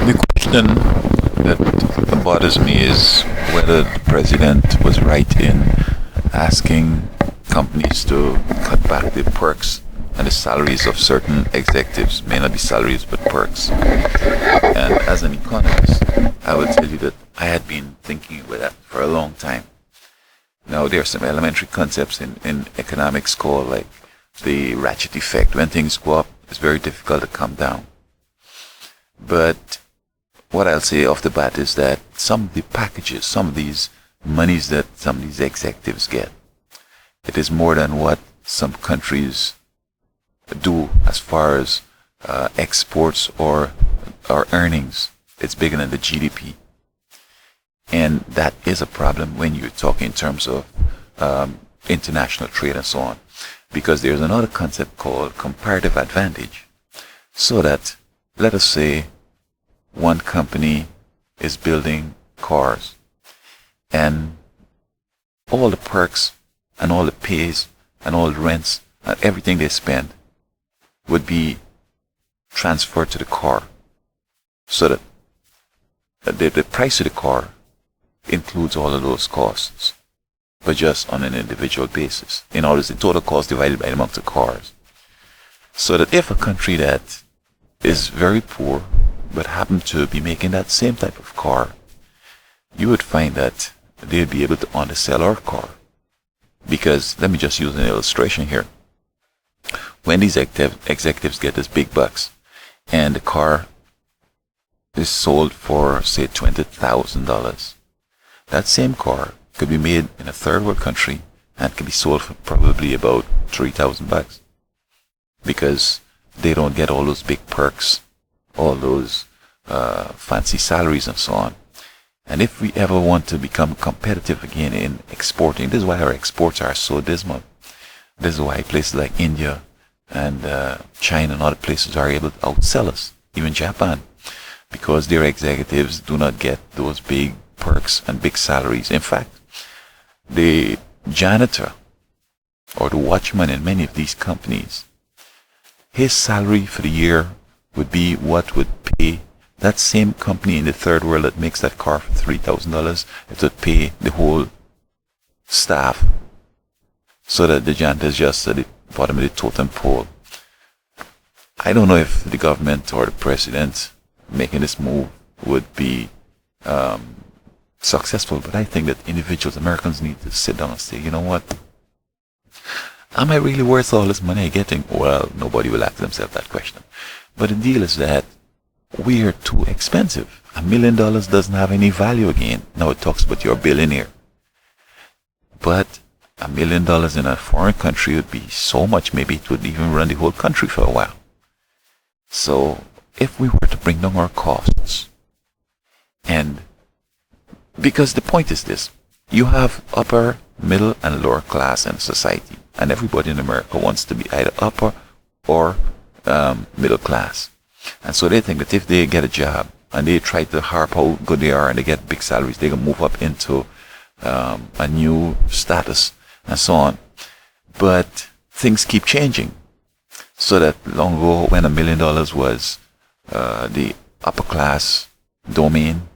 The question that bothers me is whether the president was right in asking companies to cut back the perks and the salaries of certain executives. May not be salaries, but perks. And as an economist, I will tell you that I had been thinking about that for a long time. Now, there are some elementary concepts in economics called like the ratchet effect. When things go up, it's very difficult to come down. But what I'll say off the bat is that some of the packages, some of these monies that some of these executives get, it is more than what some countries do as far as exports or earnings. It's bigger than the GDP. And that is a problem when you're talking in terms of international trade and so on. Because there's another concept called comparative advantage. So that, let us say, one company is building cars, and all the perks and all the pays and all the rents and everything they spend would be transferred to the car, so that the price of the car includes all of those costs, but just on an individual basis. In other words, the total cost divided by the amount of cars. So that if a country that is very poor but happen to be making that same type of car, you would find that they'd be able to undersell our car. Because, let me just use an illustration here. When these executives get these big bucks, and the car is sold for, say, $20,000, that same car could be made in a third world country and could be sold for probably about $3,000. Because they don't get all those big perks, all those fancy salaries and so on. And if we ever want to become competitive again in exporting, this is why our exports are so dismal. This is why places like India and China and other places are able to outsell us, even Japan, because their executives do not get those big perks and big salaries. In fact, the janitor or the watchman in many of these companies, his salary for the year would be what would pay that same company in the third world that makes that car for $3,000. It would pay the whole staff, so that the janitor is just at the bottom of the totem pole. I don't know if the government or the president making this move would be successful, but I think that individuals, Americans, need to sit down and say, you know what? Am I really worth all this money I'm getting? Well, nobody will ask themselves that question. But the deal is that we are too expensive. $1 million doesn't have any value again. Now it talks about you're a billionaire. But $1 million in a foreign country would be so much, maybe it would even run the whole country for a while. So if we were to bring down our costs, and because the point is this, you have upper, middle, and lower class in society, and everybody in America wants to be either upper or middle class. And so they think that if they get a job and they try to harp how good they are and they get big salaries, they can move up into a new status and so on. But things keep changing. So that long ago, when $1 million was the upper class domain,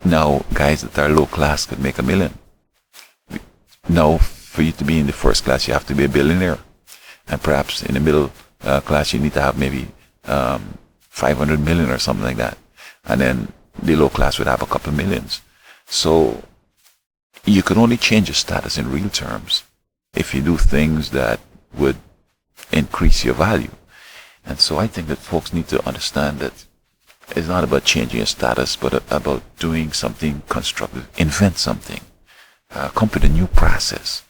now guys that are low class could make $1 million. Now, for you to be in the first class, you have to be a billionaire. And perhaps in the middle class, you need to have maybe 500 million or something like that. And then the low class would have a couple millions. So you can only change your status in real terms if you do things that would increase your value. And so I think that folks need to understand that it's not about changing your status, but about doing something constructive. Invent something. Come up with a new process.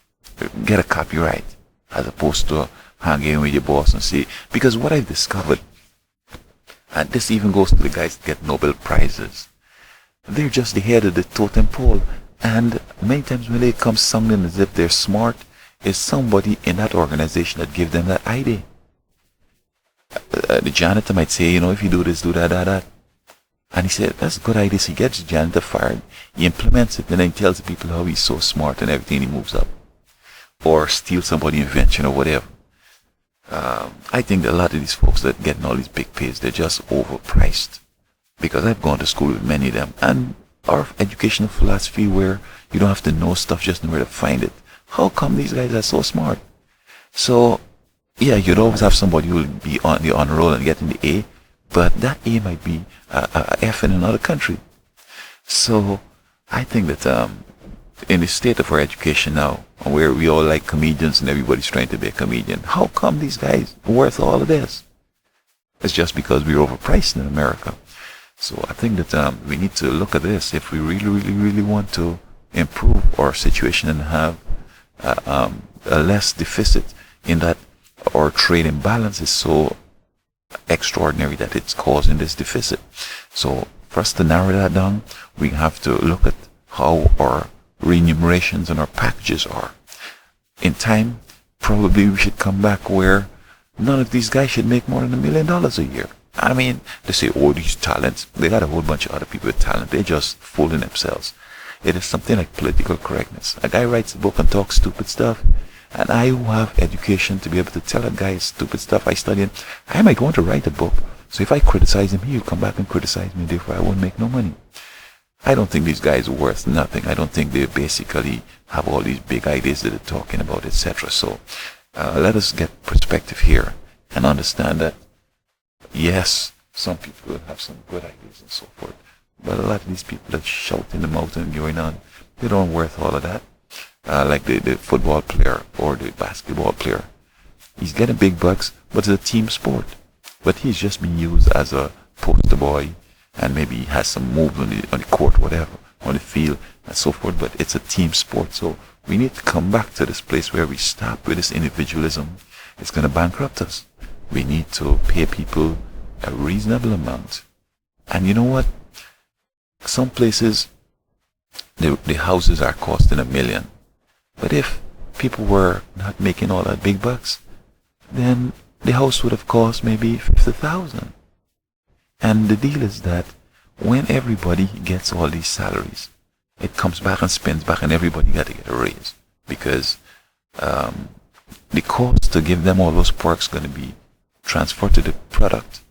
Get a copyright, as opposed to hanging with your boss and see. Because what I've discovered, and this even goes to the guys that get Nobel Prizes, they're just the head of the totem pole. And many times when they come sounding as if they're smart, is somebody in that organization that give them that idea. The janitor might say, you know, if you do this, do that, that. And he said, that's a good idea. So he gets the janitor fired. He implements it, and then he tells the people how he's so smart and everything, he moves up. Or steal somebody's invention or whatever. I think that a lot of these folks that getting all these big pays, they're just overpriced. because I've gone to school with many of them, and our educational philosophy where you don't have to know stuff, just know where to find it. How come these guys are so smart? So, yeah, you'd always have somebody who will be on the honor roll and getting the A, but that A might be a F in another country. So, I think that in the state of our education now, where we all like comedians and everybody's trying to be a comedian, how come these guys are worth all of this? It's just because we're overpriced in America. So I think that we need to look at this if we really want to improve our situation and have a less deficit, in that our trade imbalance is so extraordinary that it's causing this deficit. So for us to narrow that down, we have to look at how our remunerations and our packages are. In time, probably we should come back where none of these guys should make more than $1 million a year. I mean, they say, oh, these talents, they got a whole bunch of other people with talent. They're just fooling themselves. It is something like political correctness. A guy writes a book and talks stupid stuff, and I who have education to be able to tell a guy stupid stuff I studied, I might want to write a book. So if I criticize him, he'll come back and criticize me, therefore I won't make no money. I don't think these guys are worth nothing. I don't think they basically have all these big ideas that they're talking about, etc. So let us get perspective here and understand that, yes, some people will have some good ideas and so forth, but a lot of these people that shout in the mouth and going on, they don't worth all of that. Like the football player or the basketball player, he's getting big bucks, but it's a team sport. But he's just being used as a poster boy, and maybe he has some moves on the court, whatever, on the field and so forth. But it's a team sport, so we need to come back to this place where we stop with this individualism. It's going to bankrupt us. We need to pay people a reasonable amount. And you know what? Some places, the houses are costing $1 million. But if people were not making all that big bucks, then the house would have cost maybe $50,000. And the deal is that when everybody gets all these salaries, it comes back and spins back, and everybody got to get a raise, because the cost to give them all those perks going to be transferred to the product.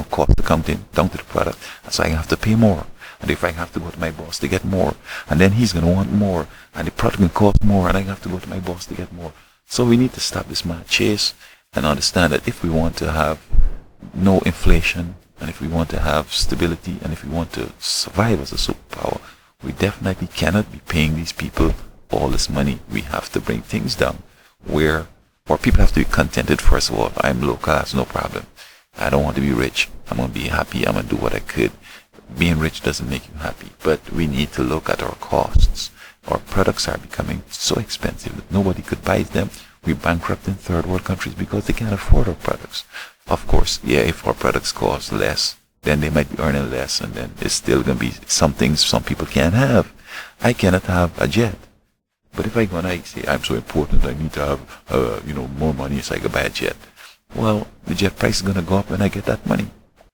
Cost accounting down to the product. So I have to pay more. And if I have to go to my boss to get more, and then he's going to want more, and the product will cost more, and I have to go to my boss to get more. So we need to stop this mad chase and understand that if we want to have no inflation, and if we want to have stability, and if we want to survive as a superpower, we definitely cannot be paying these people all this money. We have to bring things down where people have to be contented. First of all, I'm low class, no problem. I don't want to be rich. I'm going to be happy. I'm going to do what I could. Being rich doesn't make you happy, but we need to look at our costs. Our products are becoming so expensive that nobody could buy them. We're bankrupt in third world countries because they can't afford our products. Of course, yeah, if our products cost less, then they might be earning less, and then it's still going to be some things some people can't have. I cannot have a jet. But if I go and I say, I'm so important, I need to have, more money so I can buy a jet. Well, the jet price is going to go up when I get that money.